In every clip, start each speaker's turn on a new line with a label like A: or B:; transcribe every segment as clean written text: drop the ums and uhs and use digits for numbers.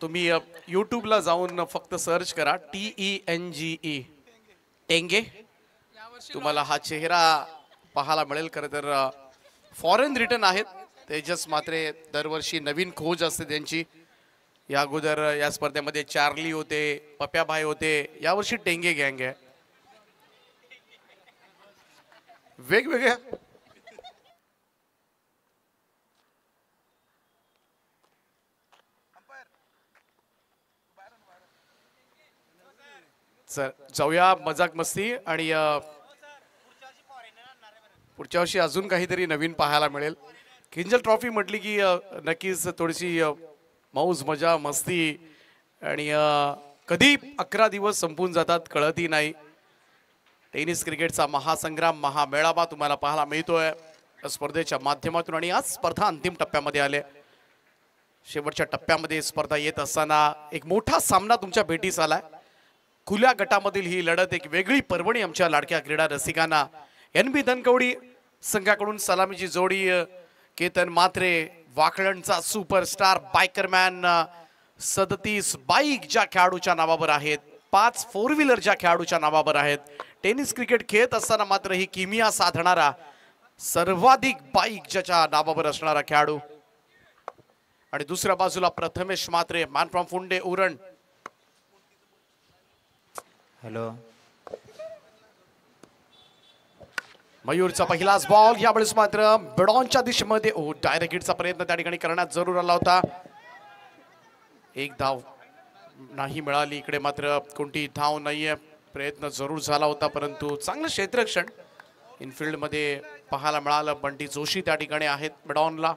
A: तुम्ही यूट्यूबला जाऊन फक्त सर्च करा TENGE टेंगे. तुम्हाला हा चेहरा पाहायला मिळेल. खरं तर फॉरेन रिटर्न आहेत तेजस म्हात्रे. दरवर्षी नवीन खोज असते त्यांची. या अगोदर या स्पर्धेमध्ये चार्ली होते, पप्याभाई होते. यावर्षी टेंगे गँग आहे. वेगवेगळ्या सर जाऊया मजाक मस्ती आणि पुढच्या वर्षी अजून काहीतरी नवीन पाहायला मिळेल. किंजल ट्रॉफी म्हटली की नक्कीच थोडीशी मौज मजा मस्ती आणि कधी 11 दिवस संपून जातात कळतही नाही. टेनिस क्रिकेटचा महासंग्राम महामेळावा तुम्हाला पाहायला मिळतोय स्पर्धेच्या माध्यमातून. आणि आज स्पर्धा अंतिम टप्प्यामध्ये आले. शेवटच्या टप्प्यामध्ये स्पर्धा येत असताना एक मोठा सामना तुमच्या भेटीस आलाय. खुल्या गटामधील ही लढत एक वेगळी पर्वणी आमच्या लाडक्या क्रीडा रसिकांना. NB धनकवडी संघाकडून सलामीची जोडी केतन म्हात्रे, वाकळणचा सुपरस्टार बायकरमॅन. 37 बाईक ज्या खेळाडूच्या नावावर आहेत, 5 फोर व्हीलर ज्या खेळाडूच्या नावावर आहेत. टेनिस क्रिकेट खेळत असताना मात्र ही किमिया साधणारा सर्वाधिक बाईक ज्याच्या नावावर असणारा खेळाडू. आणि दुसऱ्या बाजूला Prathamesh Mhatre, man from Phunde Uran.
B: Hello.
A: मयूरचा पहिलाच बॉल. यावेळेस मात्र बिडॉनच्या दिशेमध्ये डायरेक्ट हिटचा प्रयत्न त्या ठिकाणी करण्यात जरूर आला होता. एक धाव नाही मिळाली. इकडे मात्र कोणती धाव नाहीये. प्रयत्न जरूर झाला होता परंतु चांगलं क्षेत्ररक्षण इनफिल्ड मध्ये पाहायला मिळालं. बंटी जोशी त्या ठिकाणी आहेत बिडॉनला.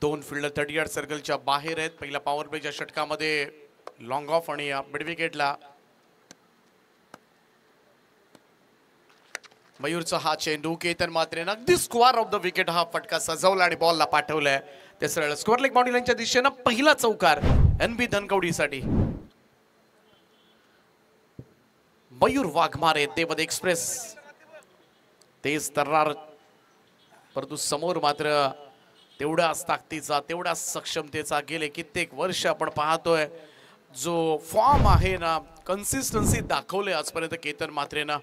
A: 2 फिल्डर 30 यार्ड सर्कलच्या बाहेर आहेत. पहिल्या पॉवर प्लेच्या षटकामध्ये लॉंग ऑफ आणि मिड विकेटला मयूरचा हा चेंडू. केतन म्हात्रेनं अगदी स्क्वेअर ऑफ द विकेट हा फटका सजवला आणि बॉलला पाठवलाय. ते सरळ स्क्वेअर लेग बाउंड्री लाईनच्या दिशेनं पहिला चौकार NB धनकवडीसाठी. मयूर वाघमारे देवद एक्सप्रेस तेज तर्रार परंतु समोर मात्र तेवढ्याच ताकदीचा तेवढ्याच सक्षमतेचा गेले कित्येक वर्ष आपण पाहतोय जो फॉर्म आहे ना, कन्सिस्टन्सी दाखवले आजपर्यंत केतन म्हात्रेनं.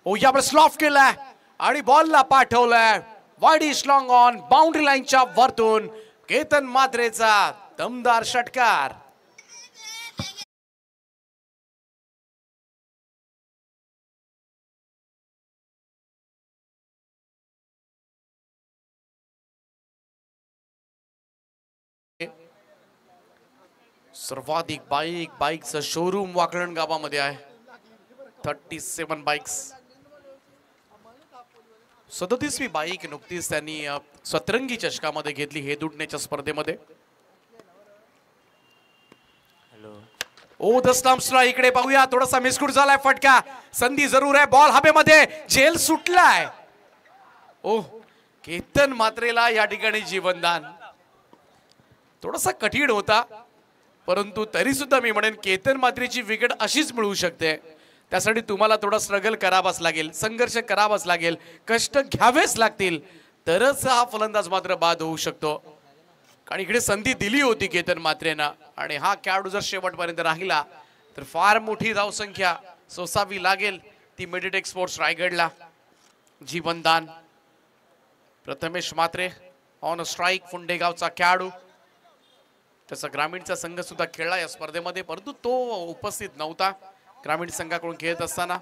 A: यावेळेस स्लॉफ केलाय आणि बॉलला पाठवलाय. Wide is long on boundary लाईनच्या वरतून केतन म्हात्रेचा दमदार षटकार. सर्वाधिक बाईकचं शोरूम वाकळण गावामध्ये आहे. 37 बाईक्स. 37वी बाईक नुकतीच त्यांनी सतरंगी चषकामध्ये घेतली हे दुडण्याच्या स्पर्धेमध्ये. द स्टंप्सला इकडे पाहूया. थोडासा मिसकूट झालाय. फटका संधी जरूर आहे. बॉल हवेमध्ये झेल सुटलाय. केतन म्हात्रेला या ठिकाणी जीवनदान. थोडासा कठीण होता परंतु तरी सुद्धा मी म्हणेन केतन म्हात्रेची विकेट अशीच मिळू शकते. त्यासाठी तुम्हाला थोडा स्ट्रगल करावाच लागेल, संघर्ष करावाच लागेल, कष्ट घ्यावेच लागतील तरच हा फलंदाज मात्र बाद होऊ शकतो. कारण इकडे संधी दिली होती केतन म्हात्रेनं आणि हा खेळाडू जर शेवटपर्यंत राहिला तर फार मोठी धावसंख्या सोसावी लागेल ती मेडिटेक स्पोर्ट्स रायगडला. जीवनदान प्रथमेश म्हात्रे ऑन स्ट्राईक. फुंडेगावचा खेळाडू. त्याचा ग्रामीणचा संघ सुद्धा खेळला या स्पर्धेमध्ये परंतु तो उपस्थित नव्हता ग्रामीण संघाकडून खेळत असताना.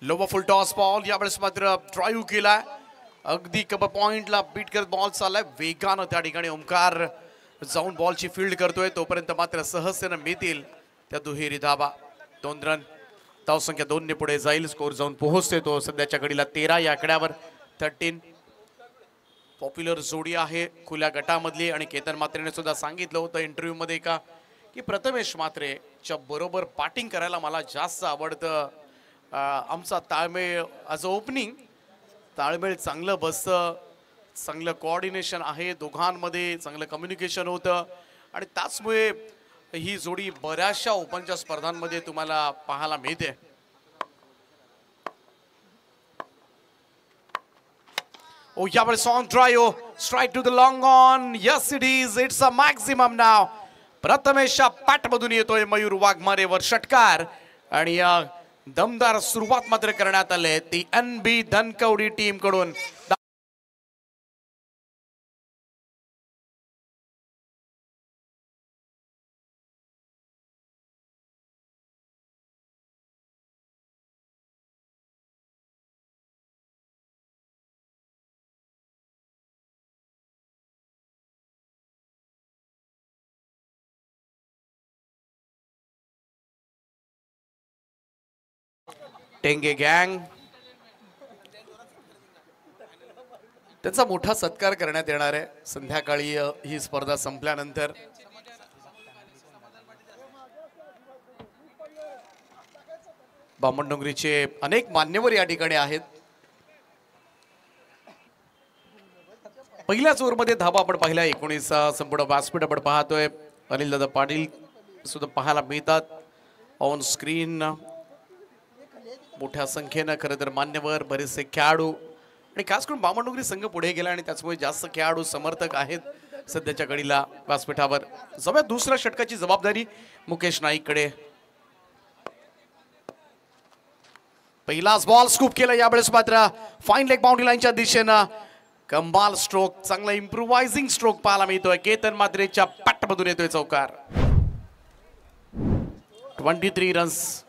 A: लोवर फुल टॉस बॉल. यावेळेस मात्र ड्राईव्ह केला. अगदी कप पॉइंटला बीट करत बॉल चाललाय वेगानं. त्या ठिकाणी ओमकार जाऊन बॉलची फील्ड करतोय. तोपर्यंत मात्र सहजतेनं मिळतील त्या दुहेरी धावा. 2 रन. धावसंख्या 2 ने पुढे जाईल. स्कोर जाऊन पोहोचते तो सध्याच्या घडीला 13 या आकड्यावर. 13 पॉप्युलर जोडी आहे खुल्या गटामधली. आणि केतन म्हात्रेने सुद्धा सांगितलं होतं इंटरव्ह्यू मध्ये का की प्रथमेश म्हात्रेच्या बरोबर बॅटिंग करायला मला जास्त आवडतं. आमचा ताळमेळ ॲज अ ओपनिंग ताळमेळ चांगलं बसतं, चांगलं कोऑर्डिनेशन आहे दोघांमध्ये, चांगलं कम्युनिकेशन होतं आणि त्याचमुळे ही जोडी बऱ्याचशा ओपनच्या स्पर्धांमध्ये तुम्हाला पाहायला मिळते. Oh, यावेळेस on drive strike to the long on. Yes it is. It's a maximum नाव. प्रथमेशच्या पॅटमधून येतोय मयूर वाघमारेवर षटकार आणि दमदार सुरुवात मात्र करण्यात आले ती NB धनकवडी टीम कडून. टेंगे गँग त्याचा मोठा सत्कार करण्यात येणार आहे संध्याकाळी ही स्पर्धा संपल्यानंतर. बामणडोंगरीचे अनेक मान्यवर या ठिकाणी आहेत. पहिल्याच ओव्हरमध्ये धाबा आपण पाहिला 19. संपूर्ण व्यासपीठ आपण पाहतोय. अनिल दादा पाटील सुद्धा पाहायला मिळतात ऑन स्क्रीन. मोठ्या संख्येनं खरं तर मान्यवर बरेचसे खेळाडू आणि खास करून बामणडोंगरी संघ पुढे गेला आणि त्याचमुळे जास्त खेळाडू समर्थक आहेत सध्याच्या घडीला व्यासपीठावर. सगळ्यात दुसऱ्या षटकाची जबाबदारी मुकेश नाईककडे. पहिलाच बॉल स्कूप केला यावेळेस मात्र फाईन लेग बाउंड्री लाईनच्या दिशेनं. कमाल स्ट्रोक, चांगला इम्प्रोवायझिंग स्ट्रोक पाहायला मिळतोय. केतन मात्रेच्या पॅटमधून येतोय चौकार. 23 रन्स.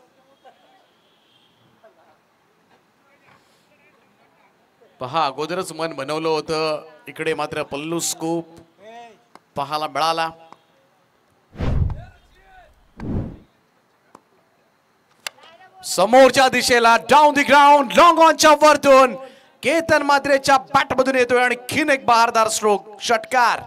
A: पहा अगोदरच मन बनवलं होतं, इकडे मात्र पल्लू स्कूप पाहायला मिळाला. समोरच्या दिशेला डाऊन द ग्राउंड लॉंग ऑनच्या वरतून केतन मात्रेच्या बॅटमधून येतोय आणि खिन एक बहारदार स्ट्रोक षटकार.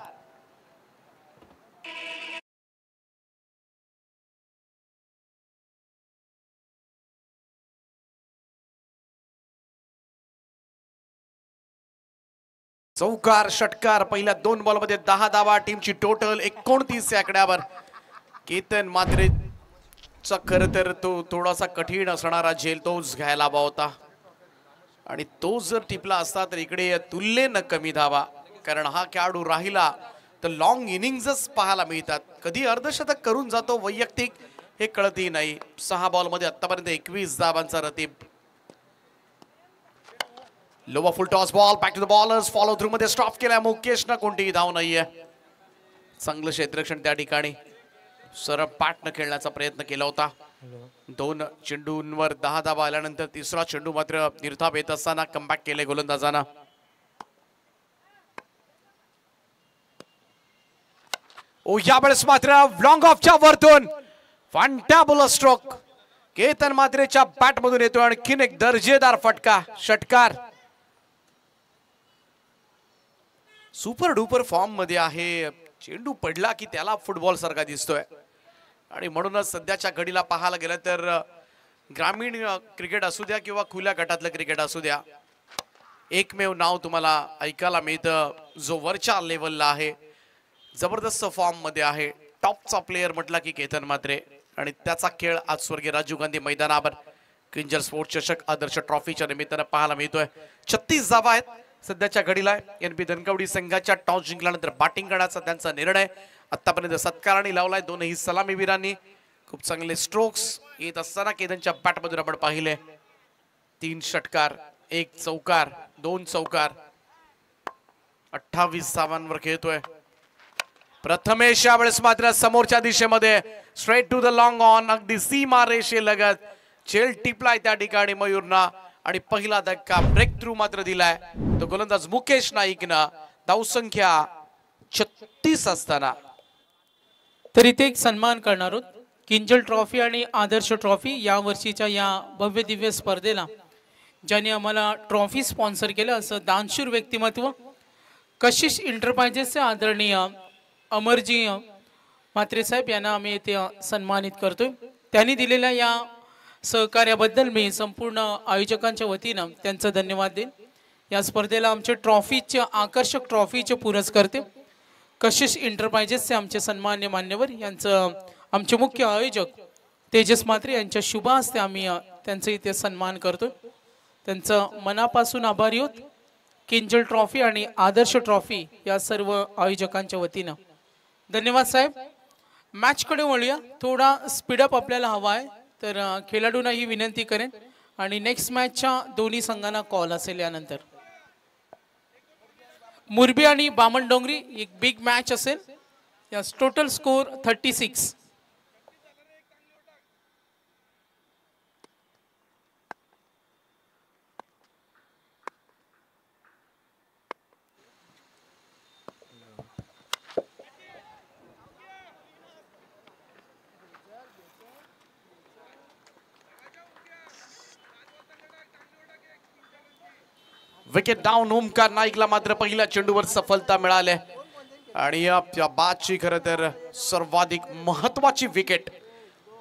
A: चौकार षटकार. पहिल्या 2 बॉलमध्ये 10 धावा. टीमची टोटल 29 या आकड्यावर. केतन मात्रेचा खरं तर तो थोडासा कठीण असणारा झेल तोच घ्यायला हवा होता आणि तो जर टिपला असता तर इकडे तुलनेनं कमी धावा, कारण हा खेळाडू राहिला तर लॉंग इनिंग्सच पाहायला मिळतात. कधी अर्धशतक करून जातो वैयक्तिक हे कळतही नाही. 6 बॉलमध्ये आतापर्यंत 21 धावांचा रतीब. लोवा full toss ball back to the bowlers. Follow through मध्ये स्टॉप केला मुकेशनं. कोणतीही धाव नाहीये. चांगलं क्षेत्ररक्षण त्या ठिकाणी. सरळ पाठ न खेळण्याचा प्रयत्न केला होता. 2 चेंडूंवर 10 धावा आल्यानंतर तिसरा चेंडू मात्र निर्धाव येत असताना कमबॅक केले गोलंदाजांना. ओ यावेळेस मात्र लॉंग ऑफच्या वरतून फंटाबुलस स्ट्रोक केतन मात्रेच्या बॅटमधून येतो. आणखीन एक दर्जेदार फटका षटकार. सुपर डुपर फॉर्म मध्ये आहे. चेंडू पडला की त्याला फुटबॉल सारखा दिसतोय आणि म्हणूनच सध्याच्या घडीला पाहायला गेलं तर ग्रामीण क्रिकेट असू द्या किंवा खुल्या गटातलं क्रिकेट असू द्या, एकमेव नाव तुम्हाला ऐकायला मिळतं जो वरच्या लेवलला आहे, जबरदस्त फॉर्म मध्ये आहे. टॉपचा प्लेयर म्हटला की केतन मात्रे आणि त्याचा खेळ आज स्वर्गीय राजीव गांधी मैदानावर किंजल स्पोर्ट्स चषक आदर्श ट्रॉफीच्या निमित्तानं पाहायला मिळतोय. 36 धावा आहेत सध्याच्या घडीला. NB धनकवडी संघाच्या टॉस जिंकल्यानंतर बॅटिंग करण्याचा त्यांचा निर्णय आतापर्यंत सत्काराने लावलाय. दोनही सलामीवीरांनी खूप चांगले स्ट्रोक्स येत असताना केतनच्या बॅटमधून आपण पाहिले. 3 षटकार, 1 चौकार, 2 चौकार, 28 धावांवर खेळतोय. प्रथमेश यावेळेस मात्र समोरच्या दिशेमध्ये straight to the long on. अगदी सीमा रेषे लगत झेल टिपलाय त्या ठिकाणी मयूरना आणि पहिला धक्का ब्रेक थ्रू मात्र दिलाय तो गोलंदाज मुकेश नाईकनं. धावसंख्या 36 असताना
B: तर इथे एक सन्मान करणार आहोत. किंजल ट्रॉफी आणि आदर्श ट्रॉफी या वर्षीच्या या भव्य दिव्य स्पर्धेला ज्यांनी आम्हाला ट्रॉफी स्पॉन्सर केलं असं दानशूर व्यक्तिमत्व कशिश एंटरप्राइजेसचे आदरणीय अमरजी म्हात्रे साहेब यांना आम्ही इथे सन्मानित करतोय. त्यांनी दिलेल्या या सहकार्याबद्दल मी संपूर्ण आयोजकांच्या वतीनं त्यांचा धन्यवाद देईन. या स्पर्धेला आमचे ट्रॉफीचे आकर्षक ट्रॉफीचे पुरस्कर्ते कशिश एंटरप्राइजेसचे आमचे सन्मान्य मान्यवर यांचं आमचे मुख्य आयोजक तेजस म्हात्रे यांच्या शुभ हस्ते आम्ही त्यांचा इथे सन्मान करतो. त्यांचं मनापासून आभारी आहोत. किंजल ट्रॉफी आणि आदर्श ट्रॉफी या सर्व आयोजकांच्या वतीनं धन्यवाद साहेब. मॅचकडे वळूया. थोडा स्पीडअप आपल्याला हवा आहे, तर खेळाडूंना ही विनंती करेन. आणि नेक्स्ट मॅचच्या दोन्ही संघांना कॉल असेल यानंतर. मुरबी आणि बामणडोंगरी एक बिग मॅच असेल. यास total score 36.
A: Wicket down. Omkar नाईकला मात्र पहिल्या चेंडूवर सफलता मिळाली आणि या बादची खरं तर सर्वाधिक महत्वाची विकेट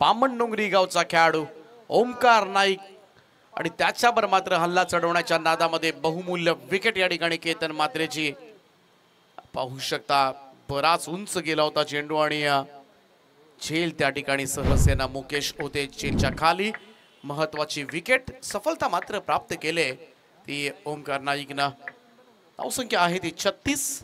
A: बामणडोंगरी गावचा खेळाडू ओमकार नाईक आणि त्याच्यावर मात्र हल्ला चढवण्याच्या नादामध्ये बहुमूल्य विकेट या ठिकाणी केतन मात्रेची. पाहू शकता बराच उंच गेला होता चेंडू आणि झेल त्या ठिकाणी सहसेना मुकेश होते झेलच्या खाली. महत्वाची विकेट सफलता मात्र प्राप्त केले ती ओमकार नाईकना. धावसंख्या आहे ती 36.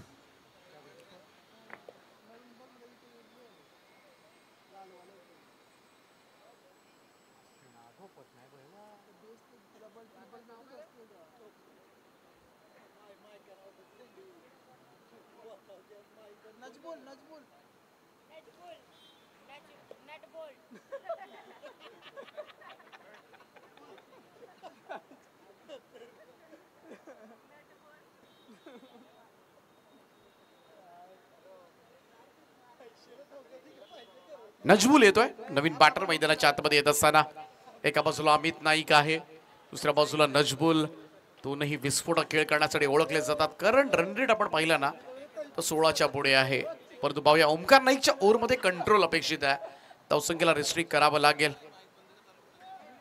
A: नजबुल येतोय नवीन बॅटर मैदानाच्या आतमध्ये येत असताना. एका बाजूला अमित नाईक आहे, दुसऱ्या बाजूला नजबुल. दोनही विस्फोटक खेळ करण्यासाठी ओळखले जातात. करंट रन रेट आपण पाहिला ना तर 16च्या पुढे आहे. परंतु पाहूया ओमकार नाईकच्या ओव्हरमध्ये कंट्रोल अपेक्षित आहे. धावसंख्येला रिस्ट्रिक्ट करावं लागेल.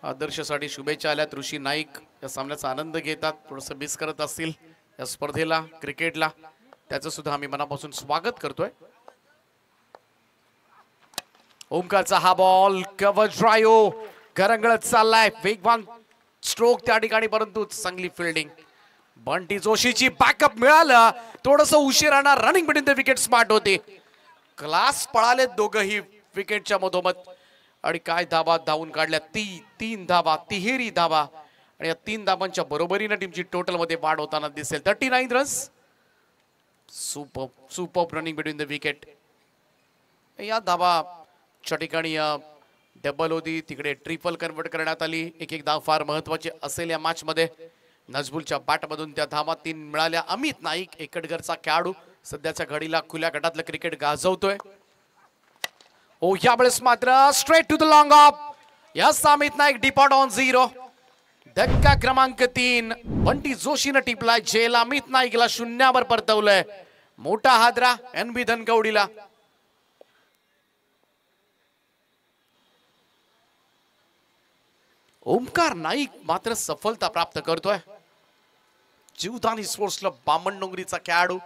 A: आदर्शसाठी शुभेच्छा आल्या. ऋषी नाईक या सामन्याचा आनंद घेतात. थोडंसं मिस करत असतील या स्पर्धेला क्रिकेटला, त्याचं सुद्धा आम्ही मनापासून स्वागत करतोय. ओमकारचा हा बॉल कव्हर ड्राइव्ह घरंगळत चाललाय. वेगवान स्ट्रोक त्या ठिकाणी, परंतु चांगली फिल्डिंग. बंटी जोशीची बॅकअप मिळालं. थोडस उशिराना running between the wicket smart होते. क्लास पळाले दोघही विकेटच्या मधोमध आणि काय धाबा धावून काढल्या. तीन धाबा, तिहेरी धाबा आणि या 3 धाबांच्या बरोबरीने टीमची टोटल मध्ये वाढ होताना दिसेल. 39 runs. Super running between the wicket. या धाबा च्या ठिकाणी डबल होती, तिकडे ट्रिपल कन्वर्ट करण्यात आली. एक धाव फार महत्वाची असेल या मॅच मध्ये. नजबुलच्या बॅटमधून त्या धावा 3 मिळाल्या. अमित नाईक एकटघरचा खेळाडू सध्याच्या घडीला खुल्या गटातलं क्रिकेट गाजवतोय. ओ यावेळेस मात्र straight to the long off. Yes Amit Naik डिपॉट ऑन 0. धक्का क्रमांक 3 बंटी जोशीनं टिपलाय झेल. अमित नाईकला 0वर परतवलंय. मोठा हादरा NB धनकवडीला. ओमकार नाईक मात्र सफलता प्राप्त करतोय. जीवदानी स्पोर्ट्सला बामणडोंगरीचा खेळाडू,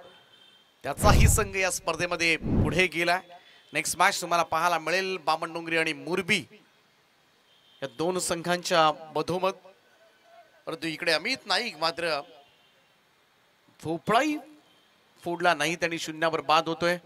A: त्याचाही संघ या स्पर्धेमध्ये पुढे गेलाय. नेक्स्ट मॅच तुम्हाला पाहायला मिळेल बामणडोंगरी आणि मुरबी या 2 संघांच्या मधोमध. परंतु इकडे अमित नाईक मात्र भोपळाही फोडला नाही, त्यांनी 0वर बाद होतोय.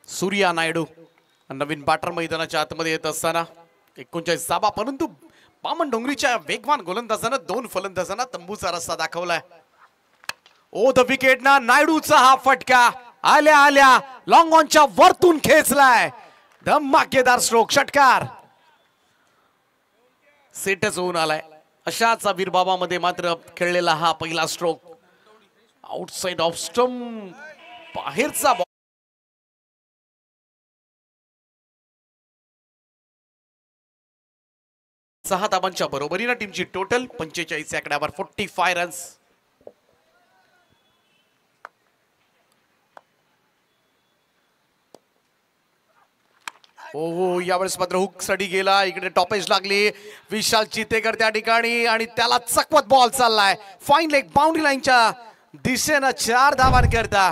A: सूर्या नायडू नवीन बॅटर मैदानाच्या आतमध्ये येत असताना 39 धावा. परंतु बामणडोंगरीच्या वेगवान गोलंदाजानं 2 फलंदाजांना तंबूचा रस्ता दाखवलाय. ओ द विकेट ना नायडूचा हा फटका आल्या आल्या लॉंग ऑनच्या वरतून खेचलाय. धमाकेदार स्ट्रोक, षटकार सेटच होऊन आलाय. अशाच आविर्भावामध्ये मात्र खेळलेला हा पहिला स्ट्रोक. आउटसाइड ऑफ स्टंप बाहेरचा 6 धावांच्या बरोबरीनं टीमची टोटल 45 आकड्यावर 45 रन्स. हो यावेळेस मात्र हुक साठी गेला. इकडे टॉपेज लागली. विशाल चितेकर त्या ठिकाणी आणि त्याला चकवत बॉल चाललाय फाईन लेग बाउंड्री लाईनच्या दिशेनं 4 धावांकरता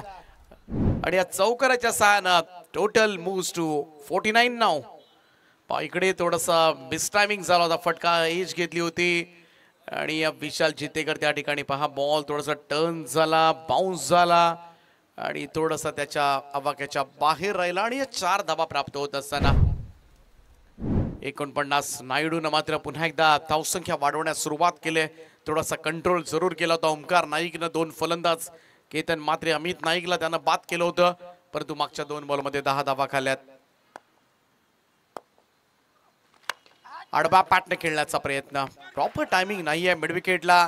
A: आणि या चौकाराच्या सहाय्यानं टोटल मूव्स टू 49 नाव. इकडे थोडासा मिसटायमिंग झाला होता. फटका एज घेतली होती आणि या विशाल चितेकर त्या ठिकाणी पहा बॉल थोडासा टर्न झाला बाउन्स झाला आणि थोडासा त्याच्या आवाक्याच्या बाहेर राहिला आणि 4 धावा प्राप्त होत असताना 49 नायडूनं मात्र पुन्हा एकदा धावसंख्या वाढवण्यास सुरुवात केली. थोडासा कंट्रोल जरूर केला होता ओमकार नाईकनं. 2 फलंदाज केतन मात्रे अमित नाईकला त्यानं बाद केलं होतं परंतु मागच्या 2 बॉलमध्ये 10 धावा खाल्ल्यात. आडबा पॅटने खेळण्याचा प्रयत्न प्रॉपर टायमिंग नाहीये मिड विकेटला.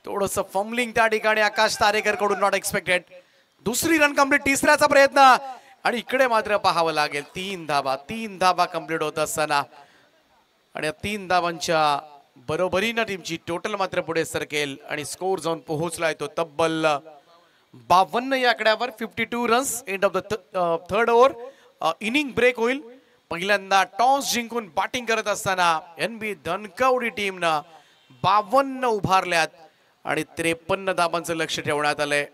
A: थोडंसं फंबलिंग त्या ठिकाणी आकाश तारेकर कडून नॉट एक्सपेक्टेड. दुसरी रन कंप्लीट. तिसऱ्याचा प्रयत्न आणि इकडे मात्र पाहावं लागेल 3 धावा कंप्लीट होत असताना आणि 3 धावांच्या बरोबरीनं टीमची टोटल मात्र पुढे सरकेल आणि स्कोर जाऊन पोहोचलाय तो तब्बल 52 या आकड्यावर. 52 runs. End of the third over. Inning break होईल. पहिल्यांदा टॉस जिंकून बॅटिंग करत असताना NB धनकवडी टीमनं 52 उभारल्यात आणि 53 धावांचं लक्ष ठेवण्यात आलंय.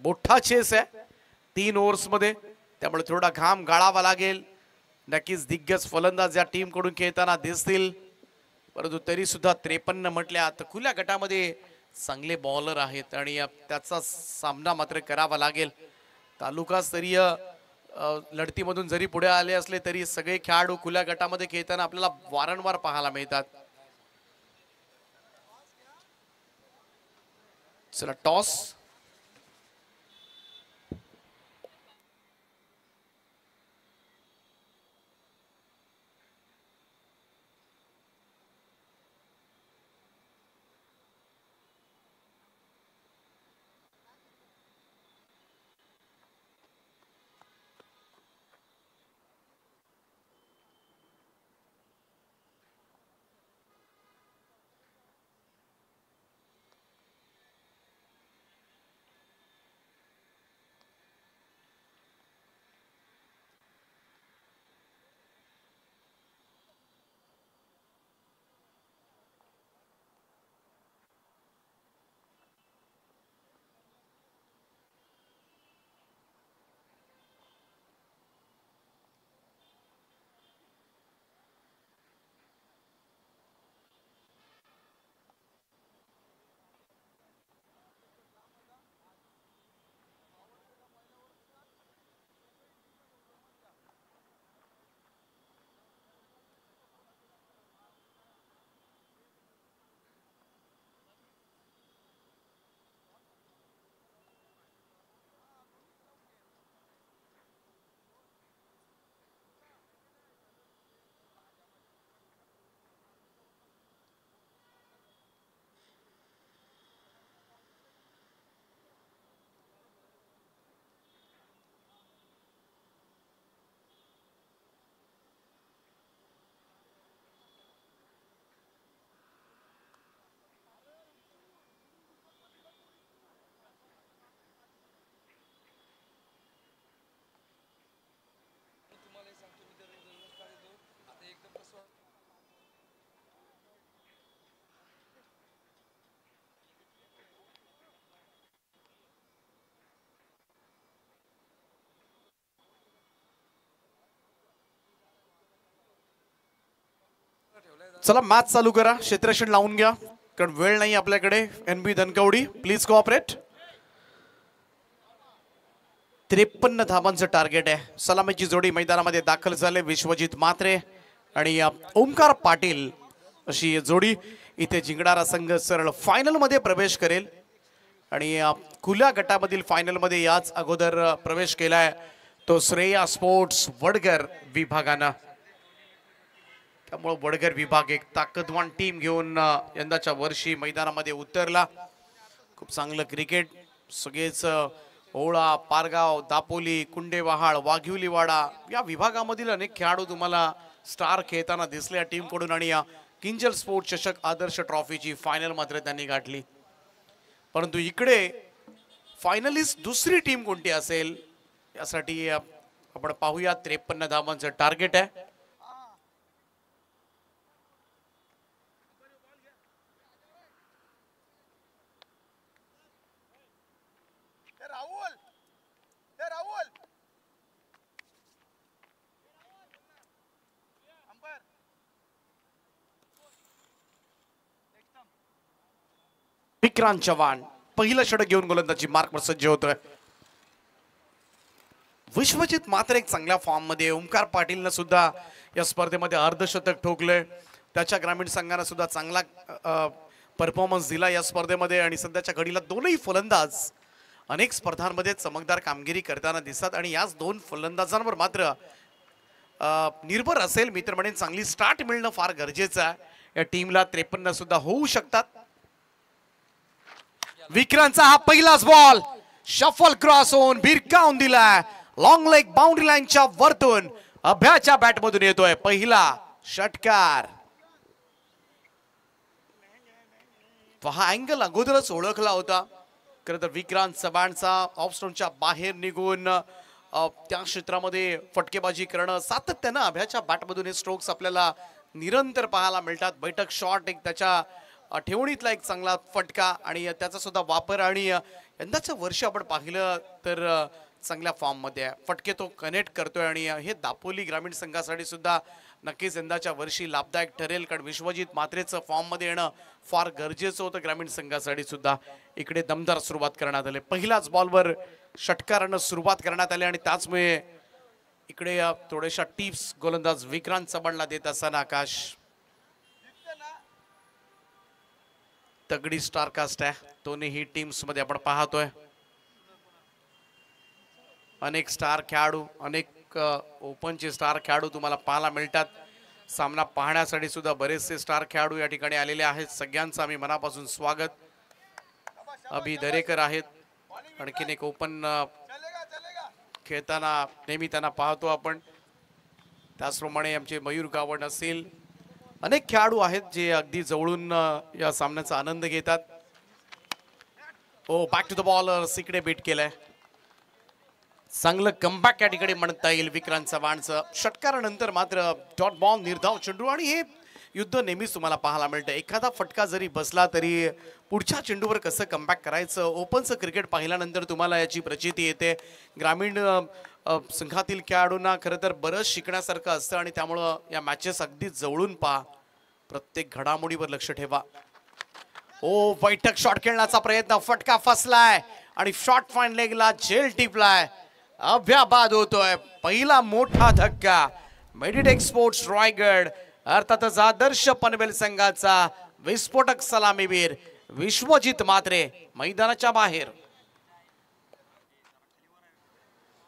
A: मोठा चेस आहे 3 ओव्हर्स मध्ये त्यामुळे थोडा घाम गाळावा लागेल. नक्कीच दिग्गज फलंदाज या टीम कडून खेळताना दिसतील परंतु तरी सुद्धा 53 म्हटल्या तर खुल्या गटामध्ये चांगले बॉलर आहेत आणि त्याचा सामना मात्र करावा लागेल. तालुकास्तरीय लढतीमधून जरी पुढे आले असले तरी सगळे खेळाडू खुल्या गटामध्ये खेळताना आपल्याला वारंवार पाहायला मिळतात. चला टॉस. चला मॅच चालू करा. क्षेत्ररक्षण लावून घ्या कारण वेळ नाही आपल्याकडे. NB Dhankawadi please cooperate. 53 धावांचं टार्गेट आहे. सलामीची जोडी मैदानामध्ये दाखल झाले. विश्वजित मात्रे आणि ओमकार पाटील अशी जोडी इथे जिंकणारा संघ सरळ फायनल मध्ये प्रवेश करेल आणि खुल्या गटामधील फायनल मध्ये याच अगोदर प्रवेश केलाय तो श्रेया स्पोर्ट्स वडगर विभागानं. त्यामुळे वडगर विभाग एक ताकदवान टीम घेऊन यंदाच्या वर्षी मैदानामध्ये उतरला. खूप चांगलं क्रिकेट. सगळेच ओळा पारगाव दापोली कुंडेवाहाळ वाघिवलीवाडा या विभागामधील अनेक खेळाडू तुम्हाला स्टार खेळताना दिसले या टीम कडून आणि किंजल स्पोर्ट चषक आदर्श ट्रॉफीची फायनल मात्र त्यांनी गाठली. परंतु इकडे फायनलिस्ट दुसरी टीम कोणती असेल यासाठी आपण पाहूया. 53 धावांचं टार्गेट आहे. विक्रांत चव्हाण पहिलं षटक घेऊन गोलंदाजी मार्कवर सज्ज होतोय. विश्वजित मात्र एक चांगल्या फॉर्म मध्ये. ओमकार पाटीलनं सुद्धा या स्पर्धेमध्ये अर्धशतक ठोकले. त्याच्या ग्रामीण संघाने सुद्धा चांगला परफॉर्मन्स दिला या स्पर्धेमध्ये. आणि सध्याच्या घडीला दोनही फलंदाज अनेक स्पर्धांमध्ये चमकदार कामगिरी करताना दिसतात. आणि याच दोन फलंदाजांवर मात्र निर्भर असेल मित्र म्हणेन. चांगली स्टार्ट मिळणं फार गरजेचं आहे. या टीमला 53 सुद्धा होऊ शकतात. विक्रांतचा हा पहिलाच बॉल शफल क्रॉस होऊन भिरकावून दिलाय. लॉंग लेग बाउंड्री लाईनच्या वरतून अभ्याच्या बॅट मधून येतोय पहिला षटकार. हा अँगल अगोदरच ओळखला होता. खरं तर विक्रांत चव्हाणचा ऑफ स्टोनच्या बाहेर निघून त्या क्षेत्रामध्ये फटकेबाजी करणं सातत्यानं अभ्याच्या बॅटमधून हे स्ट्रोक्स आपल्याला निरंतर पाहायला मिळतात. बैठक शॉट एक त्याच्या ठेवणीतला एक चांगला फटका आणि त्याचा सुद्धा वापर. आणि यंदाचं वर्ष आपण पाहिलं तर चांगल्या फॉर्म मध्ये आहे. फटके तो कनेक्ट करतोय आणि हे दापोली ग्रामीण संघासाठी सुद्धा नक्कीच यंदाच्या वर्षी लाभदायक ठरेल. कारण विश्वजित मात्रेचं फॉर्म मध्ये येणं फार गरजेचं होतं ग्रामीण संघासाठी सुद्धा. इकडे दमदार सुरुवात करण्यात आली. पहिल्याच बॉलवर षटकारानं सुरुवात करण्यात आली आणि त्याचमुळे इकडे थोड्याशा टिप्स गोलंदाज विक्रांत चव्हाणला देत असताना आकाश तगडी स्टारकास्ट आहे. दोन्ही टीम्स मध्ये आपण पाहतोय अनेक स्टार खेळाडू, अनेक ओपनचे स्टार खेळाडू तुम्हाला पाहायला मिळतात. सामना पाहण्यासाठी सुद्धा बरेचसे स्टार खेळाडू या ठिकाणी आलेले आहेत. सगळ्यांचं आम्ही मनापासून स्वागत. अभि दरेकर आहेत. आणखीन एक ओपन खेळताना नेहमी त्यांना पाहतो आपण. त्याचप्रमाणे आमचे मयूर गावड असेल. अनेक खेळाडू आहेत जे अगदी जवळून या सामन्याचा आनंद घेतात. ओ बॅक टू द बॉलर इकडे बीट केलंय. चांगलं कमबॅक या ठिकाणी म्हणता येईल विक्रांत चव्हाणचं. षटकारानंतर मात्र डॉट बॉल निर्धाव चेंडू आणि हे युद्ध नेहमीच तुम्हाला पाहायला मिळतं. एखादा फटका जरी बसला तरी पुढच्या चेंडूवर कसं कमबॅक करायचं. ओपनचं क्रिकेट पाहिल्यानंतर तुम्हाला याची प्रचिती येते. ग्रामीण संघातील खेळाडूंना खरं तर बरंच शिकण्यासारखं असतं आणि त्यामुळं या मॅचेस अगदी जवळून पहा. प्रत्येक घडामोडीवर लक्ष ठेवा. ओ बैठक शॉट खेळण्याचा प्रयत्न. फटका फसलाय आणि शॉट फाईन लेगला झेल टिपलाय. अभ्या बाद होतोय. पहिला मोठा धक्का मेडिटेक स्पोर्ट्स रायगड अर्थातच आदर्श पनवेल संघाचा विस्फोटक सलामीवीर विश्वजित मात्रे मैदानाच्या बाहेर.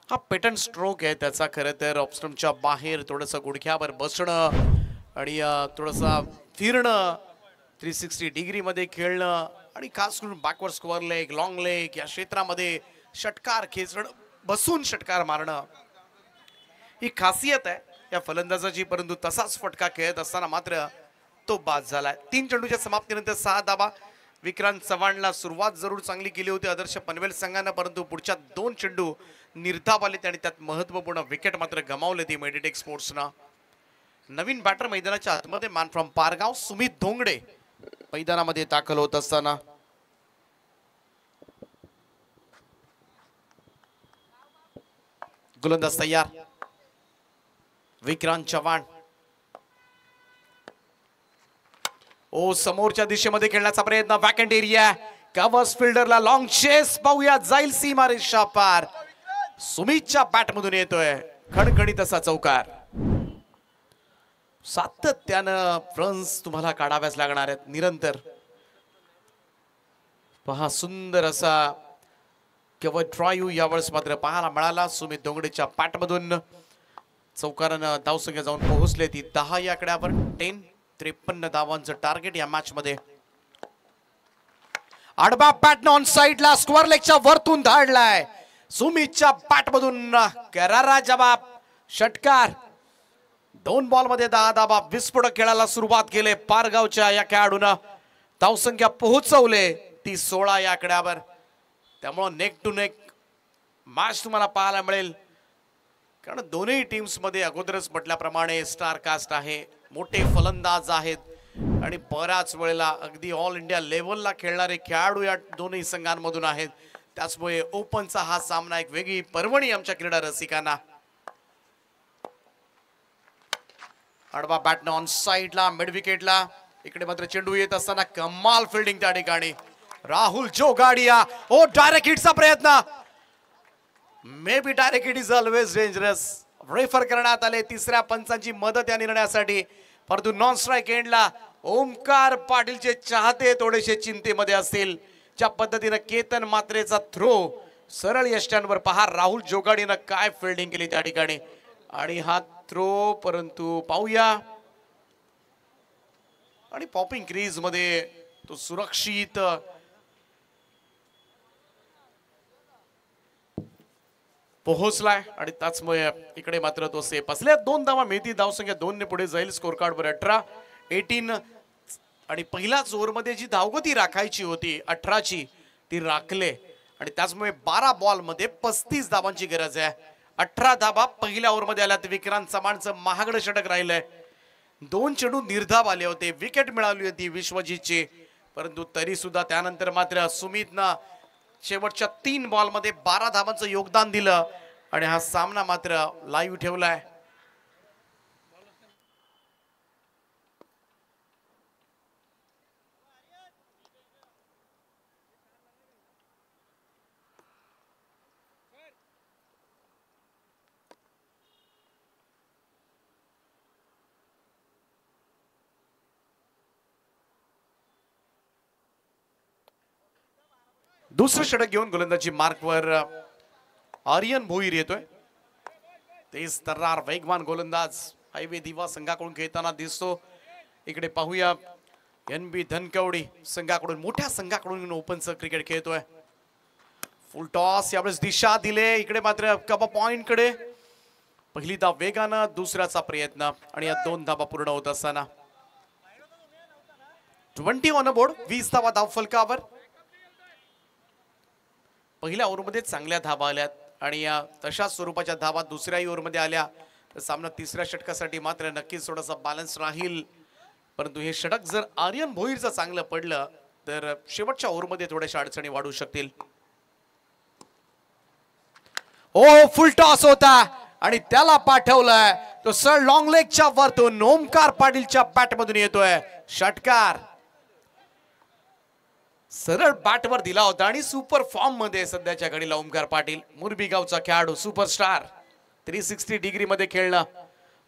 A: हा पेटंट स्ट्रोक आहे त्याचा. खरं तर ऑफस्टम्पच्या बाहेर थोडंसं गुडघ्यावर बसणं आणि थोडंसं फिरणं, 360 डिग्री मध्ये खेळणं आणि खास करून backward square leg, long leg या क्षेत्रामध्ये षटकार खेचणं, बसून षटकार मारणं ही खासियत आहे या फलंदाजाची. परंतु तसाच फटका खेळत असताना मात्र तो बाद झालाय. 3 चेंडूच्या समाप्तीनंतर 6 धावा. विक्रांत चव्हाणला सुरुवात जरूर चांगली केली होती आदर्श पनवेल संघानं, परंतु पुढच्या 2 चेंडू निर्धाव आले आणि त्यात महत्वपूर्ण विकेट मात्र गमावले ती मेडिटेक स्पोर्ट्सनं. नवीन बॅटर मैदानाच्या आतमध्ये मॅन फ्रॉम पारगाव सुमित धोंगडे मैदानामध्ये दाखल होत असताना गोलंदाज तयार. विक्रांत चव्हाण ओ समोरच्या दिशेमध्ये खेळण्याचा प्रयत्न. वॅकंट एरिया कव्हर्स फिल्डरला लॉंग चेस पाहूया. जाईल सीमा रेषा पार. सुमितच्या बॅट मधून येतोय खणखणीत असा चौकार. सातत्यानं रन्स तुम्हाला काढाव्याच लागणार आहेत निरंतर. पहा सुंदर असा केवळ ड्राईव्ह यावेळेस मात्र पाहायला मिळाला. सुमित धोंगडेच्या बॅट मधून चौकारानं धावसंख्या जाऊन पोहोचले ती 10 या आकड्यावर. 53 धावांचं टार्गेट या मॅच मध्ये. आडबा बॅट ऑन साइडला स्क्वेअर लेगच्या वरतून धाडलाय. सुमितच्या बॅट मधून करारा जवाब. षटकार 2 बॉलमध्ये 10 धाबा. विस्फोटक खेळाला सुरुवात केले पारगावच्या या खेळाडूंना. धावसंख्या पोहोचवले ती 16 या आकड्यावर. त्यामुळे नेक टू नेक मॅच तुम्हाला पाहायला मिळेल, कारण दोन्ही टीम्स मध्ये अगोदरच म्हटल्याप्रमाणे स्टार कास्ट आहे, मोठे फलंदाज आहेत आणि बऱ्याच वेळेला अगदी ऑल इंडिया लेवलला खेळणारे खेळाडू या दोन्ही संघांमधून आहेत. त्याचमुळे ओपनचा हा सामना एक वेगळी पर्वणी आमच्या क्रीडा रसिकांना. आडवा बॅटन ऑन साइडला मिड विकेटला. इकडे मात्र चेंडू येत असताना कमाल फिल्डिंग त्या ठिकाणी राहुल जोगाडिया. ओ डायरेक्ट हिटचा प्रयत्न. May be direct hit is always dangerous. Refer करण्यात आले तिसऱ्या पंचांची मदत या निर्णयासाठी, परंतु नॉन स्ट्राइक एंडला ओमकार पाटीलचे चाहते थोडेसे चिंतेमध्ये असतील. ज्या पद्धतीने केतन मात्रेचा थ्रो सरळ यष्ट्यांवर पहा. राहुल जोगाडीनं काय फिल्डिंग केली त्या ठिकाणी आणि हा थ्रो, परंतु पाहूया आणि पॉपिंग क्रीज मध्ये तो सुरक्षित पोहोचलाय आणि त्याचमुळे इकडे मात्र तो सेफ असल्या. 2 धावा मिळती. धावसंख्या 2 ने पुढे जाईल. स्कोर कार्ड वर 18 आणि पहिल्याच ओव्हरमध्ये जी धावगती राखायची होती 18ची ती राखले आणि त्याचमुळे 12 बॉल मध्ये 35 धावांची गरज आहे. 18 धावा पहिल्या ओव्हरमध्ये आल्या. विक्रांत चव्हाणचं महागडं षटक राहिलंय. 2 चेंडू निर्धाव आले होते. विकेट मिळाली होती विश्वजीतची, परंतु तरी सुद्धा त्यानंतर मात्र सुमितनं शेवटच्या 3 बॉलमध्ये 12 धावांचं योगदान दिलं आणि हा सामना मात्र लाईव्ह ठेवलाय. दुसरं षटक घेऊन गोलंदाजी मार्कवर आर्यन भोईर येतोय. तेज तर्रार वेगवान गोलंदाज हायवे दिवा संघाकडून खेळताना दिसतो. इकडे पाहूया NB धनकवडी संघाकडून, मोठ्या संघाकडून ओपनचं क्रिकेट खेळतोय. फुल टॉस यावेळेस दिशा दिले. इकडे मात्र कबा पॉइंट कडे पहिली धाव वेगानं, दुसऱ्याचा प्रयत्न आणि या 2 धावा पूर्ण होत असताना 20 ऑन बोर्ड. 20 धावा धाव फलकावर. पहिल्या ओव्हरमध्ये चांगल्या धावा आल्यात आणि या तशाच स्वरूपाच्या धावा दुसऱ्याही ओव्हरमध्ये आल्या तर सामना तिसऱ्या षटकासाठी मात्र नक्कीच थोडासा बॅलन्स राहील. परंतु हे षटक जर आर्यन भोईरचं चांगलं पडलं तर शेवटच्या ओव्हरमध्ये थोड्याशा अडचणी वाढू शकतील. ओ फुल टॉस होता आणि त्याला पाठवलाय तो सर लॉंग लेगच्या वरतून ओमकार पाटीलच्या बॅटमधून येतोय षटकार. सरळ बॅटवर दिला होता आणि सुपर फॉर्म मध्ये सध्याच्या घडीला ओमकार पाटील, मुरबी गावचा खेळाडू, सुपरस्टार. 360 डिग्री मध्ये खेळणं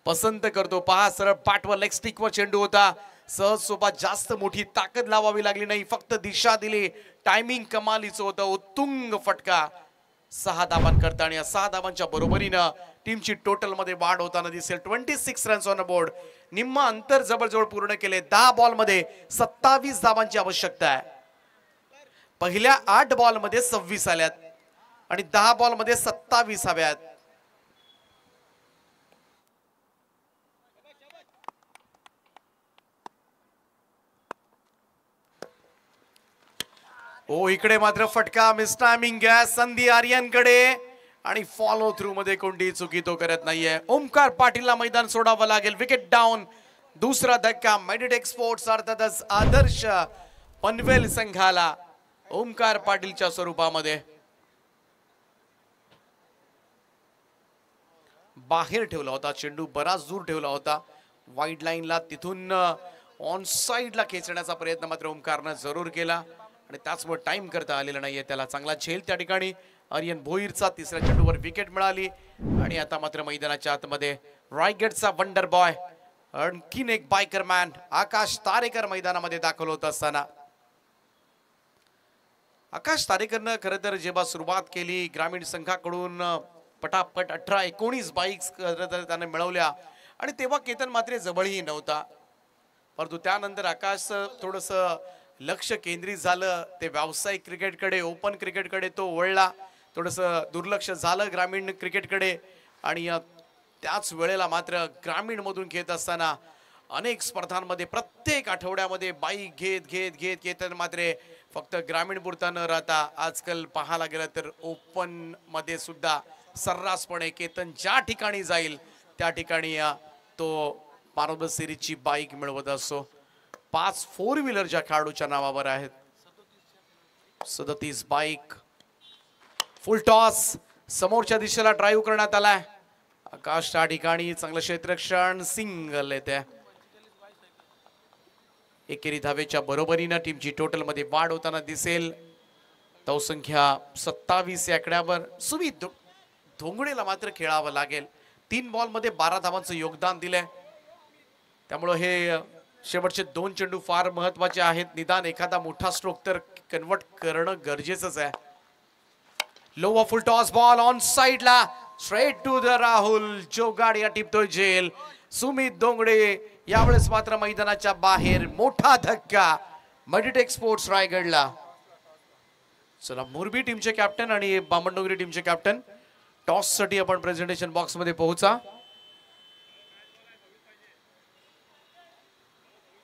A: पसंत करतो. पहा सरळ बॅटवर लेग स्टिकवर चेंडू होता. सहज सोबत जास्त मोठी ताकद लावावी लागली नाही, फक्त दिशा दिली. टायमिंग कमालीचं होतं. उत्तुंग फटका 6 धावांकरता आणि या 6 धावांच्या बरोबरीनं टीमची टोटल मध्ये वाढ होताना दिसेल. 26 रन्स ऑन बोर्ड. निम्मा अंतर जवळजवळ पूर्ण केले. 10 बॉल मध्ये 27 धावांची आवश्यकता आहे. पहिल्या 8 बॉल मध्ये 26 आल्यात आणि 10 बॉल मध्ये 27 हव्यात. ओ इकडे मात्र फटका, मिस टायमिंग आहे. संधी आर्यनकडे आणि फॉलो थ्रू मध्ये कोणतीही चुकी तो करत नाहीये. ओमकार पाटीलला मैदान सोडावं लागेल. Wicket down. दुसरा धक्का मेडिट एक्सपोर्ट्स अर्थातच आदर्श पनवेल संघाला ओमकार पाटीलच्या स्वरूपामध्ये बाहेर ठेवला होता. चेंडू बराच दूर ठेवला होता वाईड लाईनला. तिथून ऑन साइडला खेचण्याचा प्रयत्न मात्र ओमकारनं जरूर केला आणि त्याचमुळे टाइम करता आलेला नाहीये त्याला. चांगला झेल त्या ठिकाणी आर्यन भोईरचा. तिसऱ्या चेंडूवर विकेट मिळाली आणि आता मात्र मैदानाच्या आतमध्ये रायगडचा वंडर बॉय, आणखीन एक बायकर मॅन आकाश तारेकर मैदानामध्ये दाखल होत असताना. आकाश तारेकरनं खरं तर जेव्हा सुरुवात केली ग्रामीण संघाकडून पटापट 18-19 बाईक्स त्याने मिळवल्या आणि तेव्हा केतन मात्रे जवळही नव्हता. परंतु त्यानंतर आकाश थोडस लक्ष केंद्रित झालं. ते व्यावसायिक क्रिकेटकडे, ओपन क्रिकेटकडे तो वळला. थोडस दुर्लक्ष झालं ग्रामीण क्रिकेटकडे आणि त्याच वेळेला मात्र ग्रामीण मधून खेळत असताना अनेक स्पर्धांमध्ये प्रत्येक आठवड्यामध्ये बाईक घेत मात्र फक्त ग्रामीण पुरता न राहता आजकाल पाहायला गेलं तर ओपन मध्ये सुद्धा सर्रासपणे केतन ज्या ठिकाणी जाईल त्या ठिकाणी तो पारदर्शक सिरीजची बाईक मिळवत असतो. 5 4 व्हीलरच्या खेळाडूच्या नावावर आहेत. 37 बाईक. फुल टॉस समोरच्या दिशेला ड्राईव्ह करण्यात आलाय. आकाश त्या ठिकाणी चांगलं क्षेत्ररक्षण सिंगल येते. एकेरी धावेच्या बरोबरीनं टीमची टोटल मध्ये वाढ होताना दिसेल. धावसंख्या 27 या आकड्यावर. सुमित धोंगडेला मात्र खेळावं लागेल. 3 बॉल मध्ये 12 धावांचं योगदान दिलंय. त्यामुळे हे शेवटचे 2 चेंडू फार महत्वाचे आहेत. निदान एखादा मोठा स्ट्रोक तर कन्वर्ट करणं गरजेचंच आहे. Low full toss ball on साइडला स्ट्रेट टू द राहुल जोगाड या टिपतोय जेल. सुमित धोंगडे यावेळेस मात्र मैदानाच्या बाहेर. मोठा धक्का मॅडिटेक स्पोर्ट्स रायगडला. चला मोरबी टीमचे कॅप्टन आणि बामणडोंगरी टीमचे कॅप्टन टॉस साठी आपण प्रेझेंटेशन बॉक्स मध्ये पोहोचा.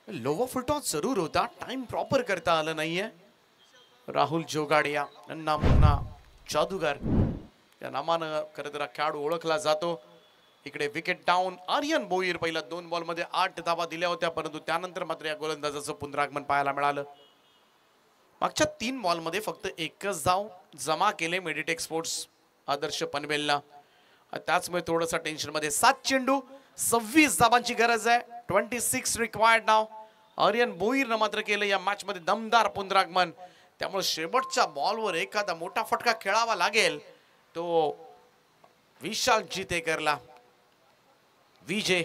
A: लोवा फुल टॉस जरूर होता. टाइम प्रॉपर करता आलं नाहीये. राहुल जोगाडिया मुन्ना जादूगार या नामानं खरं तर खेळाडू ओळखला जातो. इकडे विकेट डाऊन. आर्यन बोईर पहिल्या 2 बॉल मध्ये 8 धावा दिल्या होत्या परंतु त्यानंतर मात्र या गोलंदाजाचं पुनरागमन पाहायला मिळालं. मागच्या 3 बॉल मध्ये फक्त एकच धाव जमा केले मेडिटेक स्पोर्ट्स आदर्श पनवेलला. त्याचमुळे थोडंसं टेन्शन मध्ये. 7 चेंडू 26 धावांची गरज आहे. 26 रिक्वायर्ड नाव. आर्यन बोईरनं मात्र केलं या मॅच मध्ये दमदार पुनरागमन. त्यामुळे शेवटच्या बॉलवर एखादा मोठा फटका खेळावा लागेल तो विशाल जितेकरला. विजय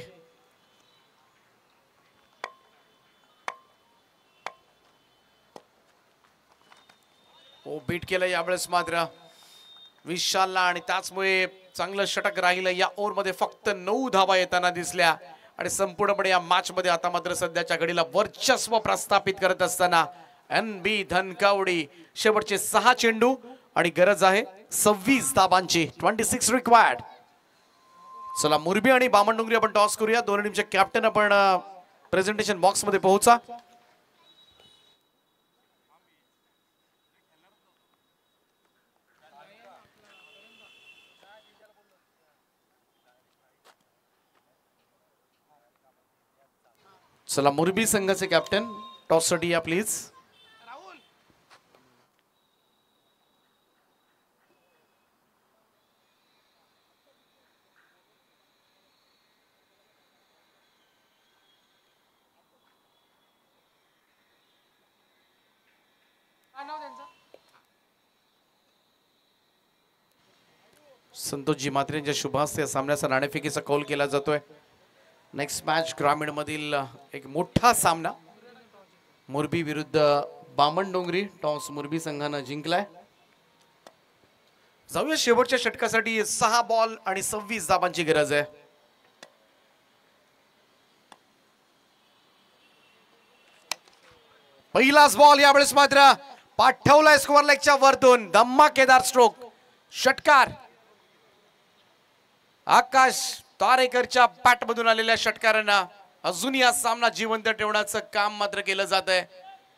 A: ओ बीट केलं यावेळेस मात्र विशालला आणि त्याचमुळे चांगलं षटक राहिलं. या ओव्हर मध्ये फक्त 9 धावा येताना दिसल्या आणि संपूर्णपणे या मॅच मध्ये आता मात्र सध्याच्या घडीला वर्चस्व प्रस्थापित करत असताना NB धनकवडी. शेवटचे 6 चेंडू आणि गरज आहे 26 धावांची. 26 रिक्वायर्ड. चला मोरबी आणि बामणडोंगरी आपण टॉस करूया. दोन्ही टीमचे कॅप्टन आपण प्रेझेंटेशन बॉक्स मध्ये पोहोचा. चला मोरबी संघाचे कॅप्टन टॉस साठी या प्लीज. संतोषजी मात्रे यांच्या शुभास्ते या सामन्याचा नाणेफेकीचा कौल केला जातोय. नेक्स्ट मॅच ग्रामीण मधील एक मोठा सामना मोरबी विरुद्ध बामणडोंगरी. टॉस मोरबी संघानं जिंकलाय. जाऊया शेवटच्या षटकासाठी. 6 बॉल आणि 26 धावांची गरज आहे. पहिलाच बॉल यावेळेस मात्र पाठवलाय स्क्वेअर लेगच्या वरतून. धमाकेदार स्ट्रोक. षटकार आकाश तारेकरच्या बॅट मधून आलेल्या षटकारांना अजून या सामना जिवंत ठेवण्याचं काम मात्र केलं जात आहे.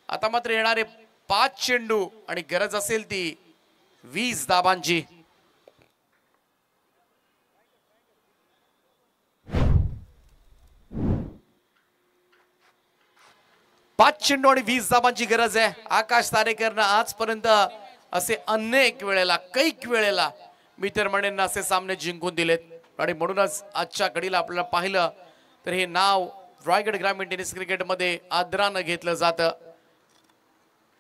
A: आता मात्र येणारे 5 चेंडू आणि गरज असेल ती 20 धावांची. पाच चेंडू आणि 20 धावांची गरज आहे. आकाश तारेकरनं आजपर्यंत असे अनेक वेळेला कैक वेळेला मी तर म्हणेन असे सामने जिंकून दिलेत आणि म्हणूनच आजच्या घडीला आपल्याला पाहिलं तर हे नाव रायगड ग्रामीण टेनिस क्रिकेट मध्ये आदरानं घेतलं जातं.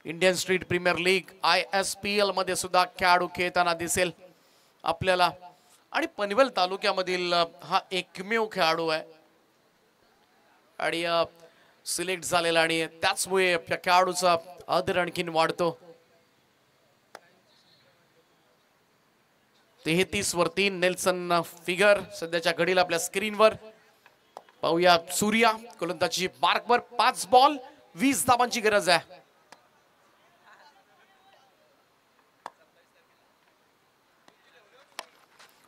A: Indian Street Premier League ISPL मध्ये सुद्धा खेळाडू खेळताना दिसेल आपल्याला. आणि पनवेल तालुक्यामधील हा एकमेव खेळाडू आहे आणि सिलेक्ट झालेला आणि त्याचमुळे या खेळाडूचा आदर आणखीन वाढतो. 33 वर 3 नेल्सन फिगर सध्याच्या घडीला आपल्या स्क्रीनवर पाहूया. सूर्या गोलंदाजी मार्कवर. 5 बॉल 20 धावांची गरज आहे.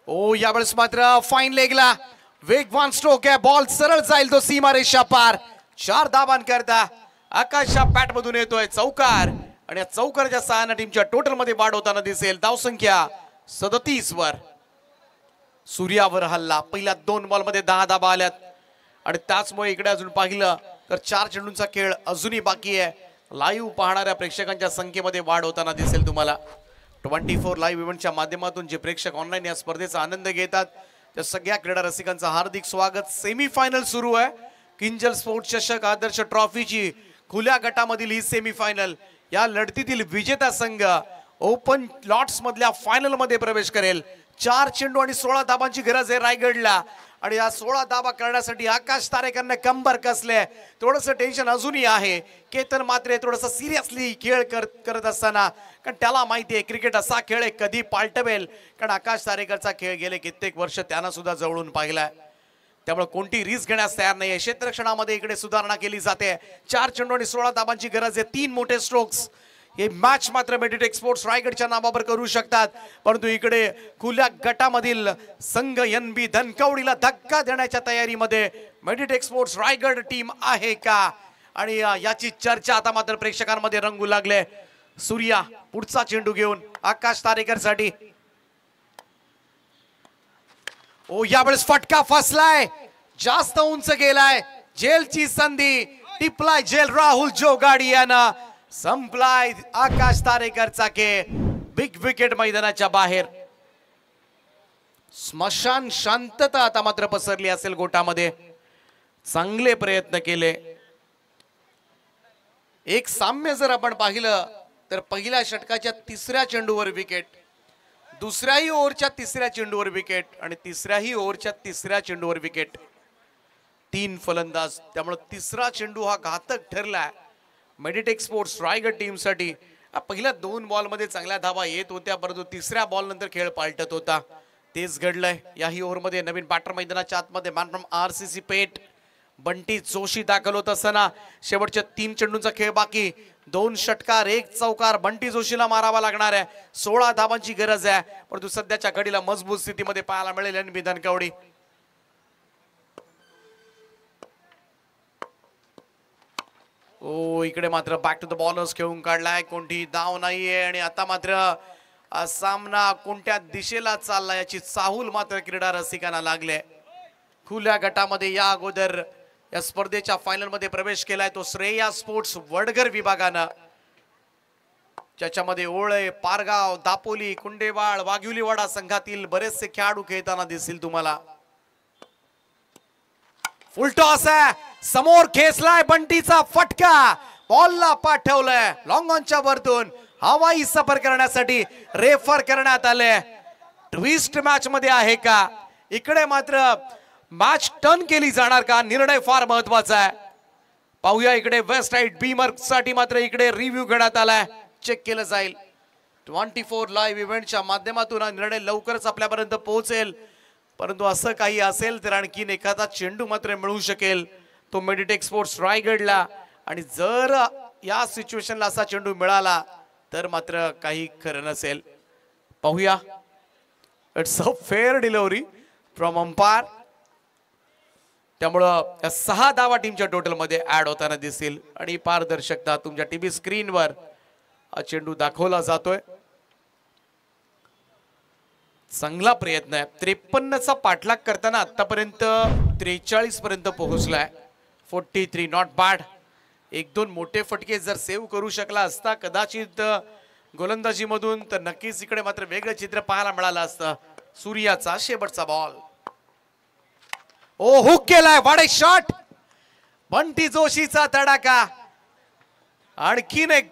A: ओ यावेळेस मात्र फाईन लेगला वेगवान स्ट्रोक आहे, बॉल सरळ जाईल तो सीमारेषा पार. 4 धावांकरता आकाशच्या बॅट मधून येतोय चौकार आणि या चौकाराच्या सहाय्याने टीमच्या टोटल मध्ये वाढ होताना दिसेल. धावसंख्या 37 वर. सूर्यावर हल्ला, पहिल्या 2 बॉल मध्ये 10 धावा आल्यात आणि त्याचमुळे इकडे अजून पाहिलं तर 4 चेंडूंचा खेळ अजूनही बाकी आहे. लाईव्ह पाहणाऱ्या प्रेक्षकांच्या संख्येमध्ये वाढ होताना दिसेल तुम्हाला. 24 लाईव्ह इव्हेंटच्या माध्यमातून जे प्रेक्षक ऑनलाईन या स्पर्धेचा आनंद घेतात त्या सगळ्या क्रीडा रसिकांचं हार्दिक स्वागत. सेमीफायनल सुरू आहे. किंजल स्पोर्ट्स चषक आदर्श ट्रॉफीची खुल्या गटामधील ही सेमीफायनल. या लढतीतील विजेता संघ ओपन लॉट्स मधल्या फायनल मध्ये प्रवेश करेल. 4 चेंडू आणि 16 धाबांची गरज आहे रायगडला आणि या 16 धाबा करण्यासाठी आकाश तारेकरने कंबर कसले. थोडंसं टेन्शन अजूनही आहे. केतन मात्र थोडंसं सिरियसली खेळ करत असताना, कारण त्याला माहिती आहे क्रिकेट असा खेळ आहे कधी पालटवेल. कारण आकाश तारेकरचा खेळ गेले कित्येक वर्ष त्यांना सुद्धा जवळून पाहिलाय. त्यामुळे कोणती रिस्क घेण्यास तयार नाही. क्षेत्ररक्षणामध्ये इकडे सुधारणा केली जाते. 4 चेंडू आणि 16 धाबांची गरज आहे. 3 मोठे स्ट्रोक्स. हे मॅच मात्र मेडिटेक स्पोर्ट्स रायगडच्या नावावर करू शकतात. परंतु इकडे खुल्या गटामधील संघ NB धनकवडीला धक्का देण्याच्या तयारीमध्ये मेडिटेक स्पोर्ट्स रायगड टीम आहे का, आणि याची चर्चा आता मात्र प्रेक्षकांमध्ये रंगू लागले. सूर्या पुढचा चेंडू घेऊन आकाश तारेकर साठी. ओ यावेळेस फटका फसलाय, जास्त उंच गेलाय. जेलची संधी टिपलाय जेल. राहुल जोगाडियानं संपलाय आकाश तारेकरचा खेळ. बिग विकेट मैदानाच्या बाहेर. स्मशान शांतता आता मात्र पसरली असेल गोटामध्ये. चांगले प्रयत्न केले. एक साम्य जर आपण पाहिलं तर पहिल्या षटकाच्या 3ऱ्या चेंडूवर विकेट, दुसऱ्याही ओव्हरच्या 3ऱ्या चेंडूवर विकेट आणि तिसऱ्याही ओव्हरच्या 3ऱ्या चेंडूवर विकेट. 3 फलंदाज. त्यामुळे 3रा चेंडू हा घातक ठरलाय मेडिटेक स्पोर्ट्स रायगड टीमसाठी. पहिल्या 2 बॉलमध्ये चांगल्या धावा येत होत्या, परंतु 3ऱ्या बॉल नंतर खेळ पालटत होता. तेच घडलंय याही ओव्हरमध्ये. नवीन बॅटर मैदानाच्या आतमध्ये मॅन फ्रॉम RCC पेठ बंटी जोशी दाखल होत असताना शेवटच्या 3 चेंडूंचा खेळ बाकी. 2 षटकार 1 चौकार बंटी जोशीला मारावा लागणार आहे. 16 धावांची गरज आहे, परंतु सध्याच्या घडीला मजबूत स्थितीमध्ये पाहायला मिळेल NB धनकवडी. ओ इकडे मात्र बॅक टू द बॉलर्स खेळून काढलाय. कोणती धाव नाहीये आणि आता मात्र सामना कोणत्या दिशेला चालला याची चाहूल मात्र क्रीडा रसिकांना लागले. खुल्या गटामध्ये या अगोदर या स्पर्धेच्या फायनल मध्ये प्रवेश केलाय तो श्रेया स्पोर्ट्स वडघर विभागानं, ज्याच्यामध्ये ओळे, पारगाव, दापोली, कुंडेवाड, वाघिवलीवाडा संघातील बरेचसे खेळाडू खेळताना दिसतील तुम्हाला. फुल टॉस आहे, समोर खेचलाय बंटीचा फटका, बॉलला पाठवलंय लॉंग ऑनच्या वरतून. हवाई सफर करण्यासाठी रेफर करण्यात आले. ट्विस्ट मॅच मध्ये आहे का, इकडे मात्र मॅच टर्न केली जाणार का, निर्णय फार महत्वाचा आहे. पाहूया इकडे वेस्ट राईट बीमर साठी मात्र इकडे रिव्ह्यू घेण्यात आलाय, चेक केलं जाईल. 24 लाईव्ह इव्हेंटच्या माध्यमातून हा निर्णय लवकरच आपल्यापर्यंत पोहोचेल. परंतु असं काही असेल तर आणखीन एखादा चेंडू मात्र मिळू शकेल तो मेडिटेक स्पोर्ट्स रायगडला, आणि जर या सिच्युएशनला असा चेंडू मिळाला तर मात्र काही खरं नसेल. पाहूया. It's a fair delivery from umpire. त्यामुळं या 6 धावा टीमच्या टोटल मध्ये ऍड होताना दिसतील आणि पारदर्शकता तुमच्या टीव्ही स्क्रीनवर हा चेंडू दाखवला जातोय. चांगला प्रयत्न आहे. 53चा पाठलाग करताना आतापर्यंत 43 पर्यंत पोहोचलाय. 43 नॉट बॅड. 1-2 मोठे फटके जर सेव्ह करू शकला असता कदाचित गोलंदाजी मधून तर नक्कीच इकडे मात्र वेगळं चित्र पाहायला मिळालं असतं. सूर्याचा शेवटचा बॉल. ओ हुक केलाय, वाडे शॉट. बंटी जोशीचा तडाखा. आणखीन एक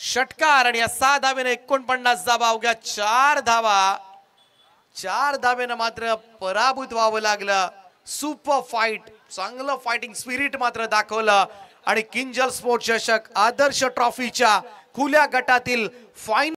A: षटकार आणि या 6 धावेने 49 धावा. अवघ्या 4 धावा. 4 धावेनं मात्र पराभूत व्हावं लागलं. सुपर फाईट, चांगलं फायटिंग स्पिरिट मात्र दाखवलं आणि किंजल स्पोर्ट्स चषक आदर्श ट्रॉफीच्या खुल्या गटातील फायनल